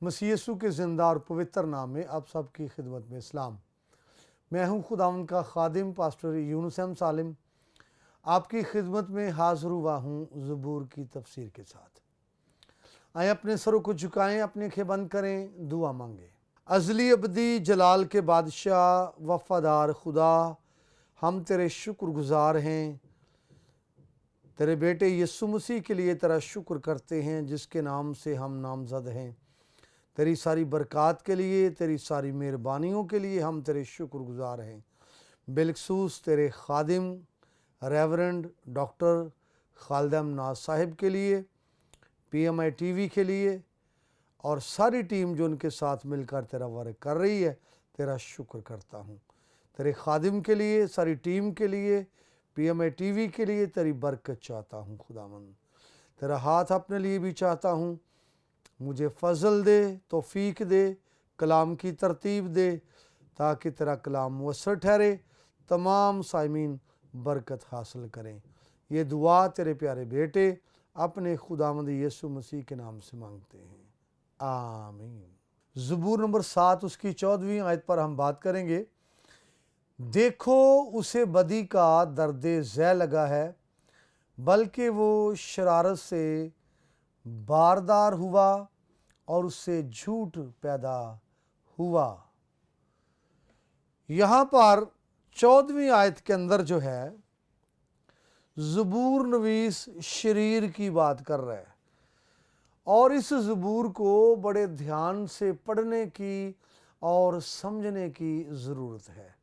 मसीह यीशु के ज़िंदा और पवित्र नाम में आप सब की खिदमत में इस्लाम। मैं हूं खुदावंद का खादिम पास्टर यूनुस अहमद सालिम, आपकी खिदमत में हाज़िर हुआ हूं ज़बूर की तफसीर के साथ। आए अपने सरों को झुकाएं, अपनी आँखें बंद करें, दुआ मांगे। अज़ली अबदी जलाल के बादशाह वफ़ादार खुदा, हम तेरे शुक्रगुज़ार हैं। तेरे बेटे यीशु मसीह के लिए तेरा शुक्र करते हैं जिसके नाम से हम नामज़द हैं। तेरी सारी बरक़ात के लिए, तेरी सारी मेहरबानियों के लिए हम तेरे शुक्रगुज़ार हैं। बिलखसूस तेरे खादिम रेवरेंड डॉक्टर खालिद अहमद नाज साहिब के लिए, PMI TV के लिए और सारी टीम जो उनके साथ मिलकर तेरा वर्क कर रही है, तेरा शुक्र करता हूँ। तेरे खादिम के लिए, सारी टीम के लिए, PMI TV के लिए तेरी बरकत चाहता हूँ। खुदावंद तेरा हाथ अपने लिए भी चाहता हूँ। मुझे फ़ज़ल दे, तौफ़ीक दे, कलाम की तरतीब दे ताकि तेरा कलाम मुअस्सर ठहरे, तमाम साइमीन बरकत हासिल करें। ये दुआ तेरे प्यारे बेटे अपने खुदावंद यीशु मसीह के नाम से मांगते हैं, आमीन। ज़बूर नंबर 7 उसकी 14वीं आयत पर हम बात करेंगे। देखो उसे बदी का दर्द ज़ै लगा है, बल्कि वो शरारत से बारदार हुआ और उससे झूठ पैदा हुआ। यहाँ पर 14वीं आयत के अंदर जो है ज़बूर नवीस शरीर की बात कर रहा है और इस ज़बूर को बड़े ध्यान से पढ़ने की और समझने की ज़रूरत है,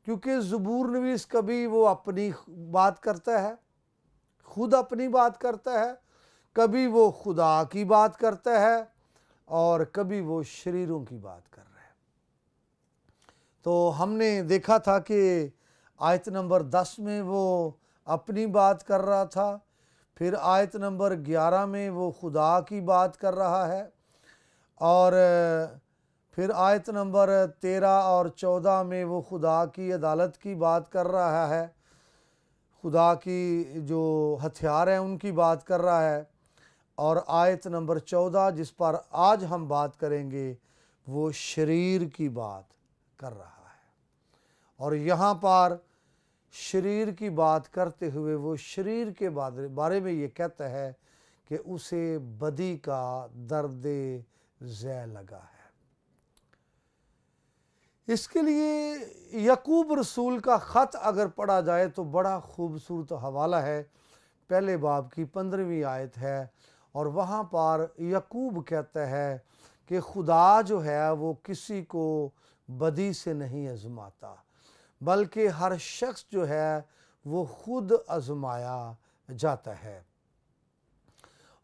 क्योंकि ज़बूर नवीस कभी वो अपनी बात करता है, खुद अपनी बात करता है, कभी वो खुदा की बात करता है और कभी वो शरीरों की बात कर रहा है। तो हमने देखा था कि आयत नंबर 10 में वो अपनी बात कर रहा था, फिर आयत नंबर 11 में वो खुदा की बात कर रहा है और फिर आयत नंबर 13 और 14 में वो खुदा की अदालत की बात कर रहा है, खुदा की जो हथियार हैं उनकी बात कर रहा है और आयत नंबर 14 जिस पर आज हम बात करेंगे वो शरीर की बात कर रहा है। और यहाँ पर शरीर की बात करते हुए वो शरीर के बारे में ये कहता है कि उसे बदी का दर्द ज़ै लगा है। इसके लिए याकूब रसूल का ख़त अगर पढ़ा जाए तो बड़ा खूबसूरत हवाला है। पहले बाब की 15वीं आयत है और वहाँ पर याकूब कहता है कि खुदा जो है वो किसी को बदी से नहीं आजमाता, बल्कि हर शख्स जो है वो खुद आजमाया जाता है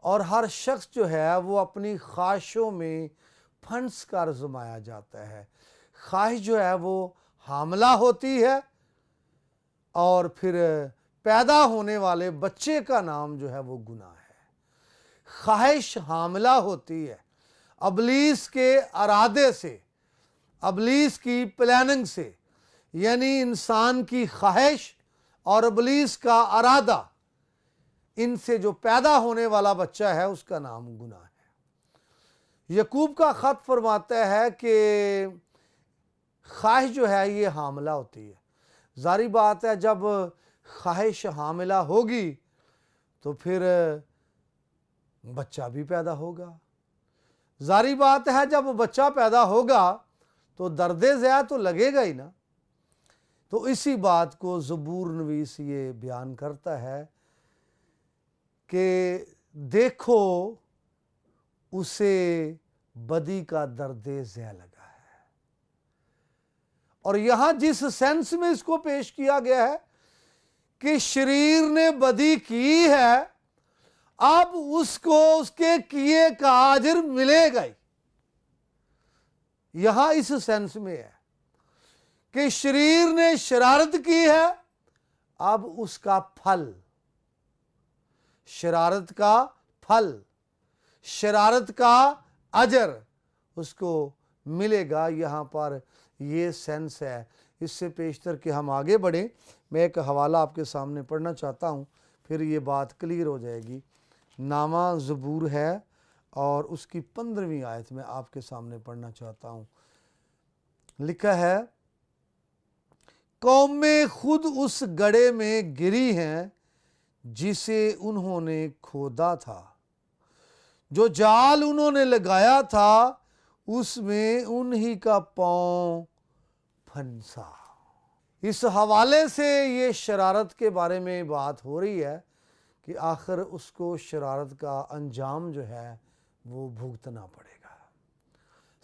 और हर शख्स जो है वो अपनी ख्वाहिशों में फंस कर आजमाया जाता है। ख्वाहिश जो है वो हामला होती है और फिर पैदा होने वाले बच्चे का नाम जो है वो गुनाह है। ख्वाहिश हामला होती है अबलीस के इरादे से, अबलीस की प्लानिंग से, यानी इंसान की ख्वाहिश और अबलीस का इरादा, इनसे जो पैदा होने वाला बच्चा है उसका नाम गुनाह है। याकूब का ख़त फरमाता है कि ख्वाहिश जो है ये हामला होती है। जारी बात है जब ख्वाहिश हामला होगी तो फिर बच्चा भी पैदा होगा। जारी बात है जब बच्चा पैदा होगा तो दर्द ज़ै तो लगेगा ही ना। तो इसी बात को ज़बूर नवीस ये बयान करता है कि देखो उसे बदी का दर्द ज़ै लगा है। और यहाँ जिस सेंस में इसको पेश किया गया है कि शरीर ने बदी की है, अब उसको उसके किए का अजर मिलेगा ही, यहां इस सेंस में है कि शरीर ने शरारत की है, अब उसका फल, शरारत का फल, शरारत का अजर उसको मिलेगा। यहाँ पर ये सेंस है। इससे पेशतर कि हम आगे बढ़ें, मैं एक हवाला आपके सामने पढ़ना चाहता हूँ, फिर ये बात क्लियर हो जाएगी। नामा ज़बूर है اور اس کی 15ویں آیت میں آپ کے سامنے پڑھنا چاہتا ہوں۔ لکھا ہے، قومیں خود اس گڑھے میں گری ہیں جسے انہوں نے کھودا تھا، جو جال انہوں نے لگایا تھا اس میں انہی کا پاؤں پھنسا۔ اس حوالے سے یہ شرارت کے بارے میں بات ہو رہی ہے کہ آخر اس کو شرارت کا انجام جو ہے وہ بھگتنا پڑے گا۔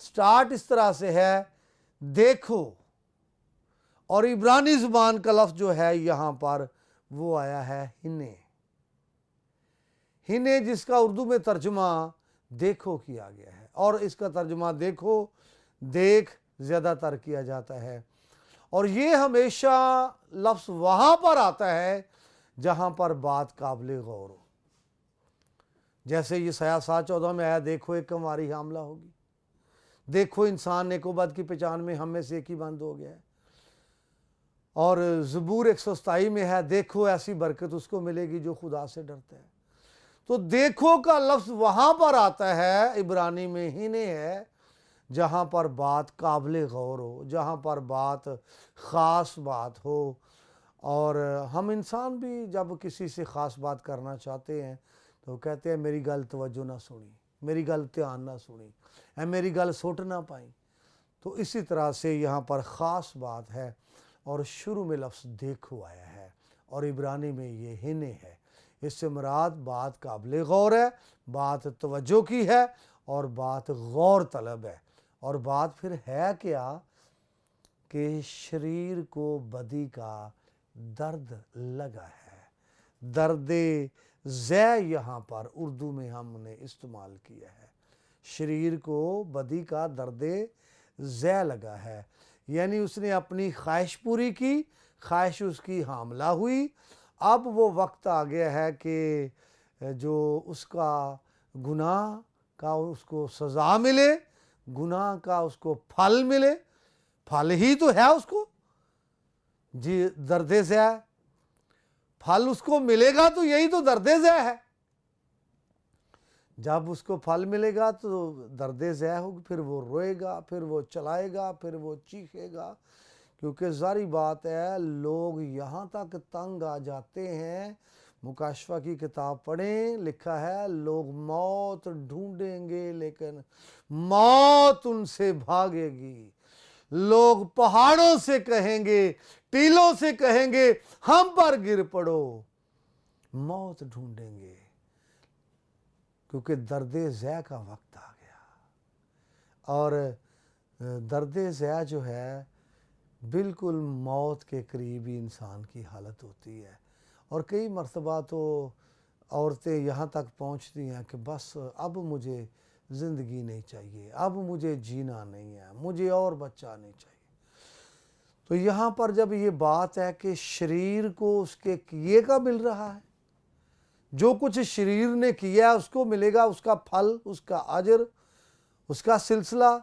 سٹارٹ اس طرح سے ہے، دیکھو، اور عبرانی زبان کا لفظ جو ہے یہاں پر وہ آیا ہے ہنے، ہنے جس کا اردو میں ترجمہ دیکھو کیا گیا ہے، اور اس کا ترجمہ دیکھو، دیکھ زیادہ تر کیا جاتا ہے، اور یہ ہمیشہ لفظ وہاں پر آتا ہے جہاں پر بات قابل غور ہو۔ جیسے یسایہ 7:14 میں آیا، دیکھو ایک کنواری حاملہ ہوگی، دیکھو انسان نیک و بد کی پہچان میں ہم میں سے ایک ہی بند ہو گیا ہے، اور زبور 127 میں ہے، دیکھو ایسی برکت اس کو ملے گی جو خدا سے ڈرتا ہے۔ تو دیکھو کا لفظ وہاں پر آتا ہے، عبرانی میں ہنے ہے، جہاں پر بات قابل غور ہو، جہاں پر بات خاص بات ہو۔ اور ہم انسان بھی جب کسی سے خاص بات کرنا چاہتے ہیں تو کہتے ہیں میری گل توجہ نہ سنی، میری گل دھیان نہ سنی، میری گل سٹ نہ پائی۔ تو اسی طرح سے یہاں پر خاص بات ہے، اور شروع میں لفظ دیکھو آیا ہے، اور عبرانی میں یہ ہنے ہے۔ اس سے مراد بات قابل غور ہے، بات توجہ کی ہے، اور بات غور طلب ہے۔ اور بات پھر ہے کیا کہ شریر کو بدی کا درد لگا ہے۔ درد ذے یہاں پر اردو میں ہم نے استعمال کیا ہے، شریر کو بدی کا درد ذے لگا ہے، یعنی اس نے اپنی خواہش پوری کی، خواہش اس کی حاملہ ہوئی، اب وہ وقت آ گیا ہے کہ جو اس کا گناہ کا اس کو سزا ملے، گناہ کا اس کو پھل ملے، پھل ہی تو ہے اس کو، جی درد ذے، پھل اس کو ملے گا تو یہی تو درد ذے ہے۔ جب اس کو پھل ملے گا تو درد ذے ہوگا، پھر وہ روئے گا، پھر وہ چلائے گا، پھر وہ چیخے گا، کیونکہ ظاہری بات ہے لوگ یہاں تک تنگ آ جاتے ہیں۔ مکاشفہ کی کتاب پڑھیں، لکھا ہے لوگ موت ڈھونڈیں گے لیکن موت ان سے بھاگے گی۔ لوگ پہاڑوں سے کہیں گے، ٹیلوں سے کہیں گے ہم پر گر پڑو، موت ڈھونڈیں گے، کیونکہ درد ذے کا وقت آ گیا۔ اور درد ذے جو ہے بالکل موت کے قریبی انسان کی حالت ہوتی ہے، اور کئی مرتبہ تو عورتیں یہاں تک پہنچتی ہیں کہ بس اب مجھے زندگی نہیں چاہیے، اب مجھے جینا نہیں ہے، مجھے اور بچہ نہیں چاہیے۔ تو یہاں پر جب یہ بات ہے کہ شریر کو اس کے کیے کا مل رہا ہے، جو کچھ شریر نے کیا اس کو ملے گا، اس کا پھل، اس کا اجر، اس کا سلسلہ،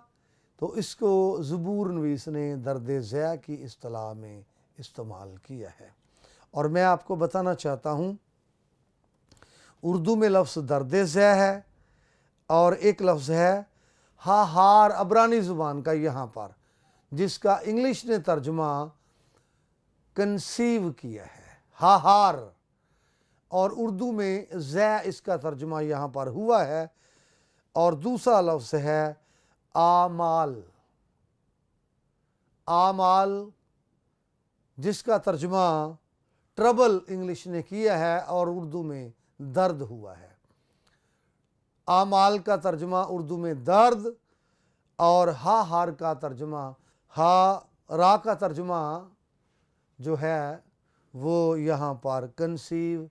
تو اس کو زبور نویس نے درد ذے کی اصطلاح میں استعمال کیا ہے۔ اور میں آپ کو بتانا چاہتا ہوں، اردو میں لفظ درد ذے ہے، اور ایک لفظ ہے ہاہار عبرانی زبان کا یہاں پر، جس کا انگلش نے ترجمہ کنسیو کیا ہے، ہاہار، اور اردو میں ذے اس کا ترجمہ یہاں پر ہوا ہے، اور دوسرا لفظ ہے آمال، آمال جس کا ترجمہ ٹربل انگلش نے کیا ہے اور اردو میں درد ہوا ہے۔ آمال کا ترجمہ اردو میں درد، اور ہاہار کا ترجمہ، را کا ترجمہ جو ہے وہ یہاں پر کنسیو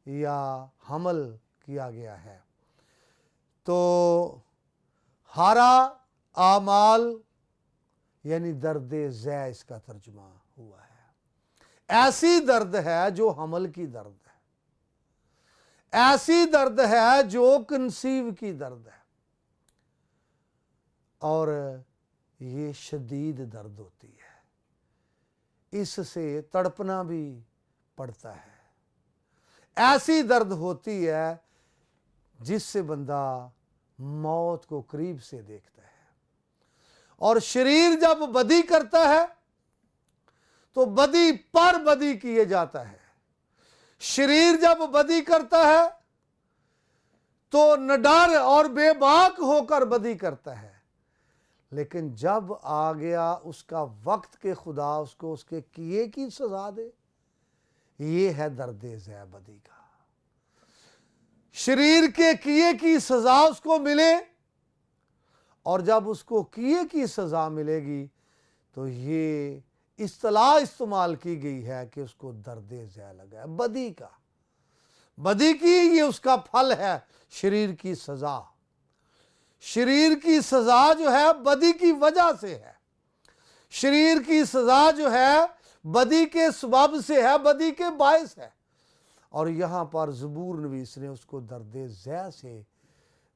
یا حمل کیا گیا ہے۔ تو ہارا آمال یعنی درد ذے اس کا ترجمہ ہوا ہے۔ ایسی درد ہے جو حمل کی درد ہے، ایسی درد ہے جو کنسیو کی درد ہے، اور یہ شدید درد ہوتی ہے، اس سے تڑپنا بھی پڑتا ہے۔ ایسی درد ہوتی ہے جس سے بندہ मौत को करीब से देखता है। और शरीर जब बदी करता है तो बदी पर बदी किए जाता है। शरीर जब बदी करता है तो निडर और बेबाक होकर बदी करता है। लेकिन जब आ गया उसका वक्त के खुदा उसको उसके किए की सजा दे, ये है दर्द ज़ै बदी का। शरीर के किए की सजा उसको मिले, और जब उसको किए की सजा मिलेगी तो ये इस्तिलाह इस्तेमाल की गई है कि उसको दर्द ज़ै लगा है, बदी का। बदी की ये उसका फल है, शरीर की सजा। शरीर की सजा जो है बदी की वजह से है। शरीर की सजा जो है बदी के सबब से है, बदी के बायस है। और यहाँ पर ज़बूर नवीस ने उसको दर्द ज़ै से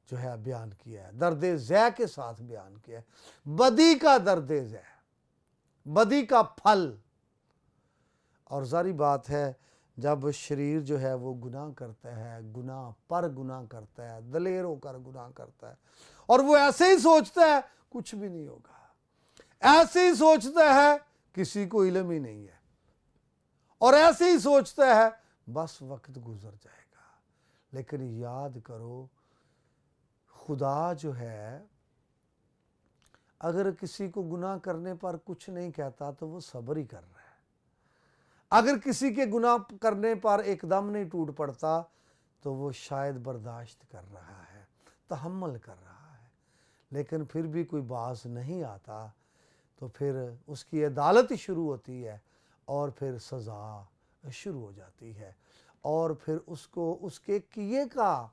जो है बयान किया है, दर्द ज़ै के साथ बयान किया है। बदी का दर्द ज़ै, बदी का फल। और ज़ारी बात है जब शरीर जो है वो गुनाह करता है, गुनाह पर गुनाह करता है, दलेर होकर गुनाह करता है, और वो ऐसे ही सोचता है कुछ भी नहीं होगा, ऐसे ही सोचता है किसी को इल्म ही नहीं है, और ऐसे ही सोचता है बस वक्त गुजर जाएगा। लेकिन याद करो, खुदा जो है अगर किसी को गुनाह करने पर कुछ नहीं कहता तो वो सब्र ही कर रहा है। अगर किसी के गुनाह करने पर एकदम नहीं टूट पड़ता तो वो शायद बर्दाश्त कर रहा है, तहम्मुल कर रहा है। लेकिन फिर भी कोई बाज नहीं आता तो फिर उसकी अदालत शुरू होती है, और फिर सज़ा शुरू हो जाती है, और फिर उसको उसके किए का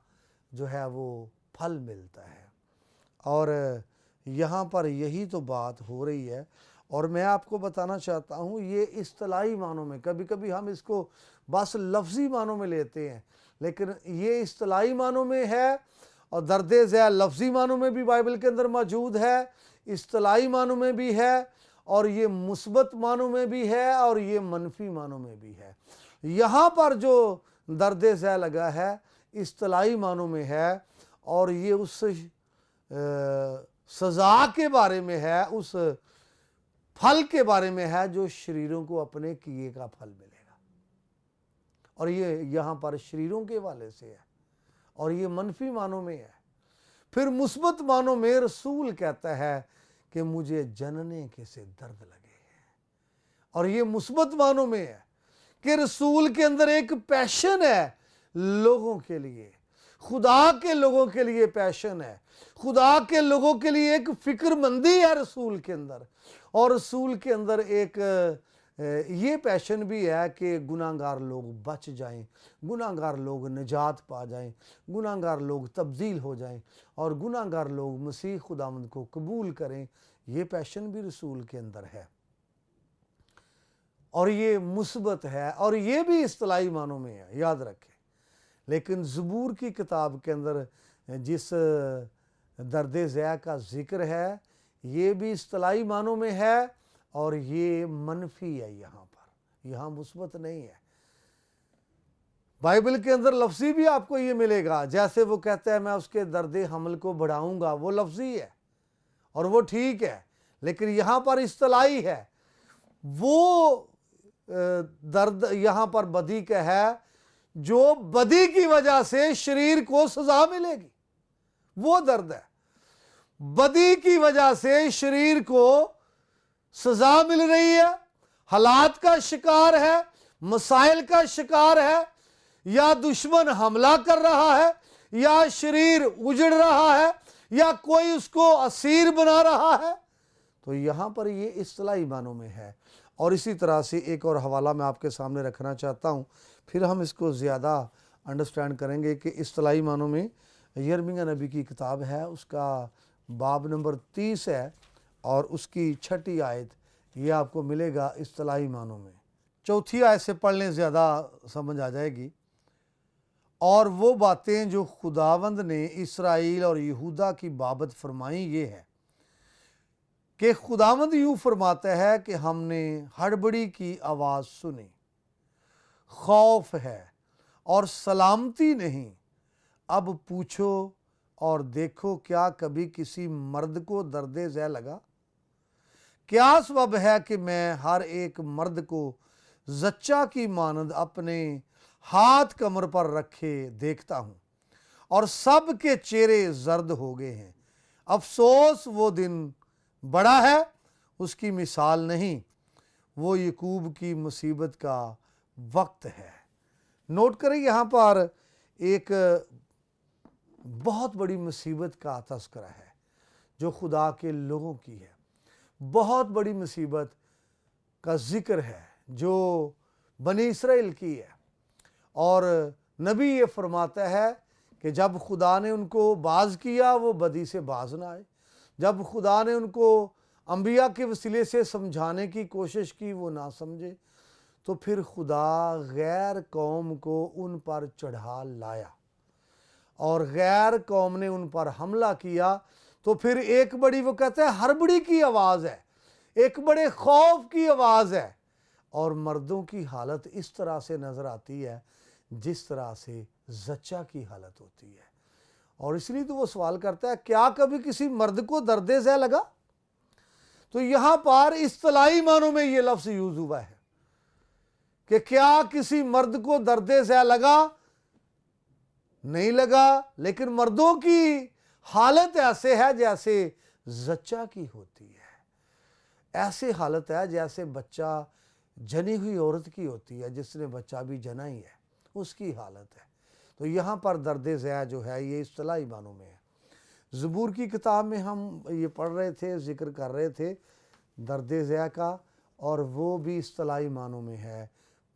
जो है वो फल मिलता है। और यहाँ पर यही तो बात हो रही है। और मैं आपको बताना चाहता हूँ, ये इस्तिलाही मानों में, कभी कभी हम इसको बस लफ्ज़ी मानों में लेते हैं, लेकिन ये इस्तिलाही मानों में है, और दर्द ज़ै लफ्ज़ी मानों में भी बाइबल के अंदर मौजूद है, इस्तिलाही मानों में भी है, और ये मुस्बत मानों में भी है, और ये मनफी मानों में भी है। यहाँ पर जो दर्द ज़ै लगा है इस्तिलाही मानों में है, और ये उस सज़ा के बारे में है, उस फल के बारे में है जो शरीरों को अपने किए का फल मिलेगा। और ये यहाँ पर शरीरों के वाले से है, और ये मनफी मानों में है। फिर मुस्बत मानों में रसूल कहता है कि मुझे जनने के से दर्द लगे हैं। और ये मुस्बत मानों में है कि रसूल के अंदर एक पैशन है लोगों के लिए, खुदा के लोगों के लिए पैशन है, खुदा के लोगों के लिए एक फिक्रमंदी है रसूल के अंदर। और रसूल के अंदर एक ये पैशन भी है कि गुनाहगार लोग बच जाएं, गुनाहगार लोग निजात पा जाएं, गुनाहगार लोग तब्दील हो जाएं, और गुनाहगार लोग मसीह खुदावंद को कबूल करें। ये पैशन भी रसूल के अंदर है, और ये मुस्बत है, और ये भी इस्तिलाही मानों में है, याद रखें। लेकिन ज़बूर की किताब के अंदर जिस दर्द ज़ै का जिक्र है, ये भी इस्तिलाही मानों में है, और ये मनफी है। यहाँ मुस्बत नहीं है। बाइबल के अंदर लफ्ज़ी भी आपको ये मिलेगा, जैसे वो कहता है मैं उसके दर्द हमल को बढ़ाऊंगा, वो लफ्ज़ी है और वो ठीक है। लेकिन यहाँ पर इस्तिलाही है, वो दर्द यहाँ पर बदी का है जो बदी की वजह से शरीर को सजा मिलेगी, वो दर्द है। बदी की वजह से शरीर को सजा मिल रही है, हालात का शिकार है, मसाइल का शिकार है, या दुश्मन हमला कर रहा है, या शरीर उजड़ रहा है, या कोई उसको असीर बना रहा है। तो यहाँ पर ये इस्तिलाही मानों में है। और इसी तरह से एक और हवाला मैं आपके सामने रखना चाहता हूँ, फिर हम इसको ज़्यादा अंडरस्टैंड करेंगे कि इस्तिलाही मानों में यिर्मयाह नबी की किताब है, उसका बाब नंबर 30 है, और उसकी 6 आयत ये आपको मिलेगा इस्तिलाही मानों में। 4 आयत से पढ़ने ज़्यादा समझ आ जाएगी। और वो बातें जो खुदावंद ने इसराइल और यहूदा की बाबत फरमाई ये है कि खुदावंद यूँ फरमाता है कि हमने हड़बड़ी की आवाज़ सुनी, खौफ है और सलामती नहीं, अब पूछो اور دیکھو کیا کبھی کسی مرد کو درد ذہ لگا؟ کیا سبب ہے کہ میں ہر ایک مرد کو زچہ کی مانند اپنے ہاتھ کمر پر رکھے دیکھتا ہوں اور سب کے چہرے زرد ہو گئے ہیں۔ افسوس وہ دن بڑا ہے، اس کی مثال نہیں، وہ یعقوب کی مصیبت کا وقت ہے۔ نوٹ کریں یہاں پر ایک بہت بڑی مصیبت کا تذکرہ ہے جو خدا کے لوگوں کی ہے، بہت بڑی مصیبت کا ذکر ہے جو بنی اسرائیل کی ہے، اور نبی یہ فرماتا ہے کہ جب خدا نے ان کو باز کیا وہ بدی سے باز نہ آئے، جب خدا نے ان کو انبیاء کے وسیلے سے سمجھانے کی کوشش کی وہ نہ سمجھے، تو پھر خدا غیر قوم کو ان پر چڑھا لایا اور غیر قوم نے ان پر حملہ کیا، تو پھر ایک بڑی، وہ کہتے ہیں ہڑبڑی کی آواز ہے، ایک بڑے خوف کی آواز ہے، اور مردوں کی حالت اس طرح سے نظر آتی ہے جس طرح سے زچہ کی حالت ہوتی ہے۔ اور اس لیے تو وہ سوال کرتا ہے کیا کبھی کسی مرد کو درد ذہ لگا؟ تو یہاں پر اصطلاحی معنوں میں یہ لفظ یوز ہوا ہے کہ کیا کسی مرد کو درد ذہ لگا؟ نہیں لگا، لیکن مردوں کی حالت ایسے ہے جیسے زچہ کی ہوتی ہے، ایسے حالت ہے جیسے بچہ جنی ہوئی عورت کی ہوتی ہے، جس نے بچہ بھی جنا ہی ہے، اس کی حالت ہے۔ تو یہاں پر درد ذہ جو ہے یہ اصطلاحی معنوں میں ہے۔ زبور کی کتاب میں ہم یہ پڑھ رہے تھے، ذکر کر رہے تھے درد ذہ کا، اور وہ بھی اصطلاحی معنوں میں ہے،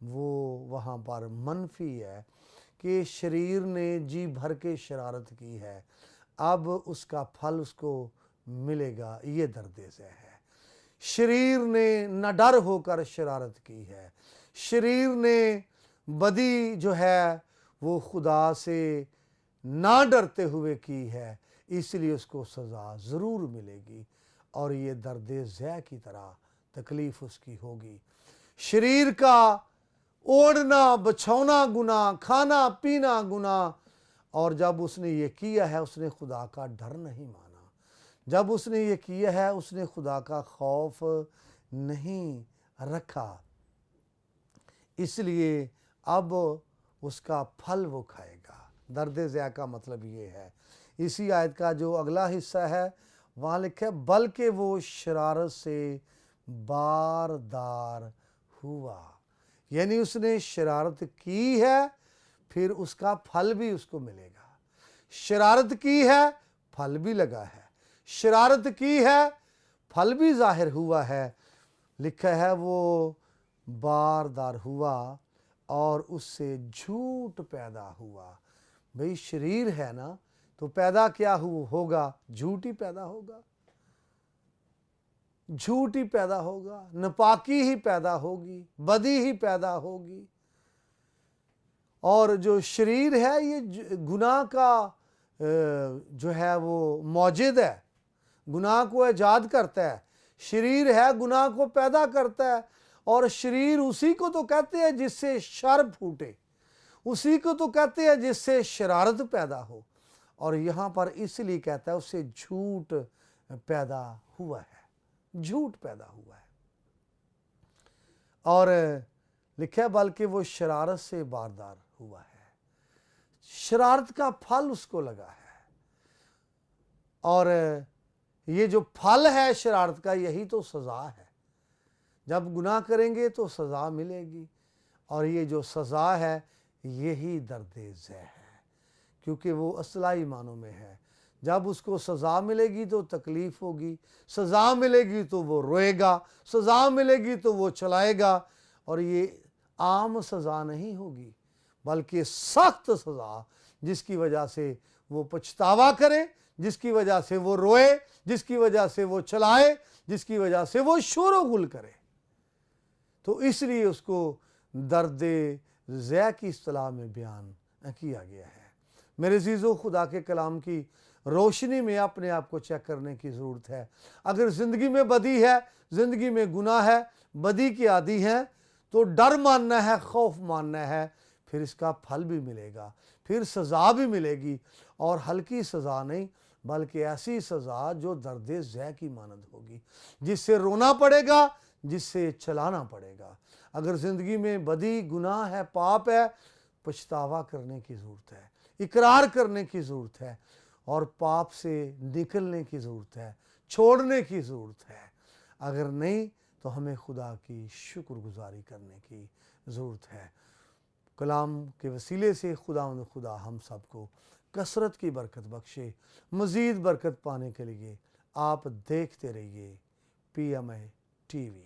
وہ وہاں پر منفی ہے کہ شریر نے جی بھر کے شرارت کی ہے، اب اس کا پھل اس کو ملے گا، یہ درد ذہ ہے۔ شریر نے نہ ڈر ہو کر شرارت کی ہے، شریر نے بدی جو ہے وہ خدا سے نہ ڈرتے ہوئے کی ہے، اس لیے اس کو سزا ضرور ملے گی، اور یہ درد ذہ کی طرح تکلیف اس کی ہوگی۔ شریر کا اوڑھنا بچھونا گناہ، کھانا پینا گناہ، اور جب اس نے یہ کیا ہے اس نے خدا کا ڈر نہیں مانا، جب اس نے یہ کیا ہے اس نے خدا کا خوف نہیں رکھا، اس لیے اب اس کا پھل وہ کھائے گا۔ درد ذہ کا مطلب یہ ہے۔ اسی آیت کا جو اگلا حصہ ہے وہاں لکھا ہے بلکہ وہ شرارت سے باردار ہوا، یعنی اس نے شرارت کی ہے، پھر اس کا پھل بھی اس کو ملے گا۔ شرارت کی ہے، پھل بھی لگا ہے، شرارت کی ہے، پھل بھی ظاہر ہوا ہے۔ لکھا ہے وہ باردار ہوا اور اس سے جھوٹ پیدا ہوا۔ بھئی شریر ہے نا، تو پیدا کیا ہوگا؟ جھوٹ ہی پیدا ہوگا، جھوٹ ہی پیدا ہوگا، ناپاکی ہی پیدا ہوگی، بدی ہی پیدا ہوگی۔ اور جو شریر ہے یہ گناہ کا جو ہے وہ موجد ہے، گناہ کو ایجاد کرتا ہے، شریر ہے گناہ کو پیدا کرتا ہے، اور شریر اسی کو تو کہتے ہیں جس سے شر پھوٹے، اسی کو تو کہتے ہیں جس سے شرارت پیدا ہو، اور یہاں پر اس لیے کہتا ہے اس سے جھوٹ پیدا ہوا ہے، جھوٹ پیدا ہوا ہے۔ اور لکھا ہے بلکہ وہ شرارت سے باردار ہوا ہے، شرارت کا پھل اس کو لگا ہے، اور یہ جو پھل ہے شرارت کا یہی تو سزا ہے۔ جب گناہ کریں گے تو سزا ملے گی، اور یہ جو سزا ہے یہی درد ذہ ہے، کیونکہ وہ اصطلاحی معنوں میں ہے۔ جب اس کو سزا ملے گی تو تکلیف ہوگی، سزا ملے گی تو وہ روئے گا، سزا ملے گی تو وہ چلائے گا، اور یہ عام سزا نہیں ہوگی بلکہ سخت سزا، جس کی وجہ سے وہ پچھتاوا کرے، جس کی وجہ سے وہ روئے، جس کی وجہ سے وہ چلائے، جس کی وجہ سے وہ شور و غل کرے۔ تو اس لیے اس کو درد ذہ کی اصطلاح میں بیان کیا گیا ہے۔ میرے عزیزو، خدا کے کلام کی روشنی میں اپنے آپ کو چیک کرنے کی ضرورت ہے۔ اگر زندگی میں بدی ہے، زندگی میں گناہ ہے، بدی کے عادی ہیں، تو ڈر ماننا ہے، خوف ماننا ہے، پھر اس کا پھل بھی ملے گا، پھر سزا بھی ملے گی، اور ہلکی سزا نہیں بلکہ ایسی سزا جو درد ذہ کی مانند ہوگی، جس سے رونا پڑے گا، جس سے چلانا پڑے گا۔ اگر زندگی میں بدی، گناہ ہے، پاپ ہے، پچھتاوا کرنے کی ضرورت ہے، اقرار کرنے کی ضرورت ہے، اور پاپ سے نکلنے کی ضرورت ہے، چھوڑنے کی ضرورت ہے۔ اگر نہیں تو ہمیں خدا کی شکر گزاری کرنے کی ضرورت ہے۔ کلام کے وسیلے سے خدا ہم سب کو کثرت کی برکت بخشے۔ مزید برکت پانے کے لیے آپ دیکھتے رہیے PMI TV۔